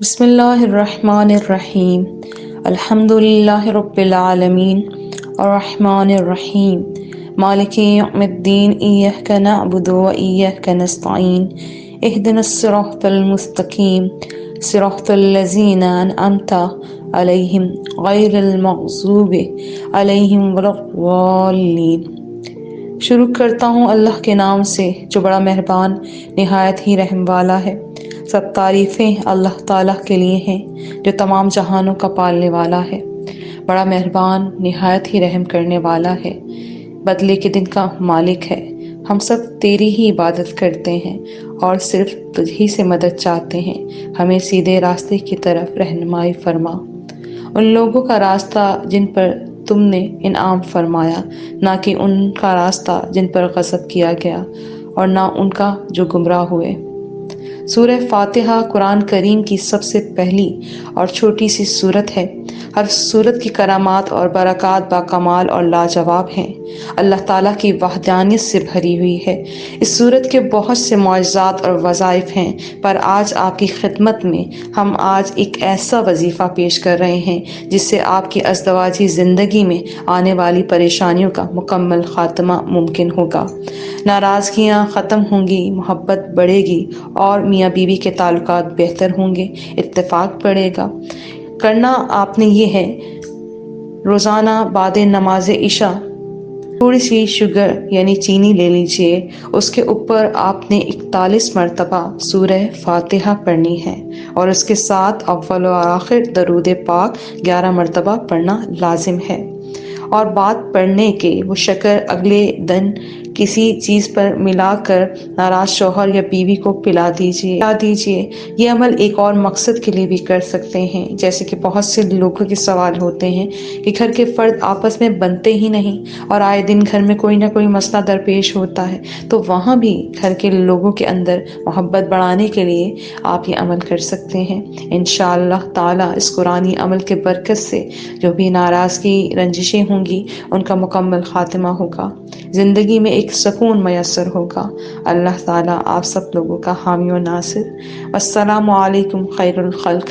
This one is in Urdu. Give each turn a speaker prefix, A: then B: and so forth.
A: بسم اللہ الرحمن الرحیم الحمد للہ رب العالمین الرحمن الرحیم مالک یوم الدین ایاک نعبد و ایاک نستعین اہدنا الصراط المستقیم صراط الذین انعمت علیہم غیر المغضوب علیہم ولا الضالین۔ شروع کرتا ہوں اللہ کے نام سے جو بڑا مہربان نہایت ہی رحم والا ہے۔ سب تعریفیں اللہ تعالیٰ کے لیے ہیں جو تمام جہانوں کا پالنے والا ہے، بڑا مہربان نہایت ہی رحم کرنے والا ہے، بدلے کے دن کا مالک ہے۔ ہم سب تیری ہی عبادت کرتے ہیں اور صرف تجھ ہی سے مدد چاہتے ہیں۔ ہمیں سیدھے راستے کی طرف رہنمائی فرما، ان لوگوں کا راستہ جن پر تم نے انعام فرمایا، نہ کہ ان کا راستہ جن پر غضب کیا گیا، اور نہ ان کا جو گمراہ ہوئے۔ سورہ فاتحہ قرآن کریم کی سب سے پہلی اور چھوٹی سی سورت ہے۔ ہر سورت کی کرامات اور برکات باکمال اور لاجواب ہیں، اللہ تعالیٰ کی وحدانیت سے بھری ہوئی ہے۔ اس سورت کے بہت سے معجزات اور وظائف ہیں، پر آج آپ کی خدمت میں ہم آج ایک ایسا وظیفہ پیش کر رہے ہیں جس سے آپ کی ازدواجی زندگی میں آنے والی پریشانیوں کا مکمل خاتمہ ممکن ہوگا، ناراضگیاں ختم ہوں گی، محبت بڑھے گی اور میاں بیوی کے تعلقات بہتر ہوں گے، اتفاق بڑھے گا۔ کرنا آپ نے یہ ہے، روزانہ بعد نماز عشاء تھوڑی سی شوگر یعنی چینی لے لیجئے، اس کے اوپر آپ نے 41 مرتبہ سورہ فاتحہ پڑھنی ہے، اور اس کے ساتھ اول و آخر درود پاک 11 مرتبہ پڑھنا لازم ہے۔ اور بات پڑھنے کے وہ شکر اگلے دن کسی چیز پر ملا کر ناراض شوہر یا بیوی کو پلا دیجیے۔ یہ عمل ایک اور مقصد کے لیے بھی کر سکتے ہیں، جیسے کہ بہت سے لوگوں کے سوال ہوتے ہیں کہ گھر کے فرد آپس میں بنتے ہی نہیں اور آئے دن گھر میں کوئی نہ کوئی مسئلہ درپیش ہوتا ہے، تو وہاں بھی گھر کے لوگوں کے اندر محبت بڑھانے کے لیے آپ یہ عمل کر سکتے ہیں۔ انشاءاللہ تعالی اس قرآنی عمل کے برکت سے جو بھی ناراضگی رنجشیں ہوں گی ان کا مکمل خاتمہ ہوگا، زندگی میں ایک سکون میسر ہوگا۔ اللہ تعالیٰ آپ سب لوگوں کا حامی و ناصر۔ السلام علیکم خیر الخلق۔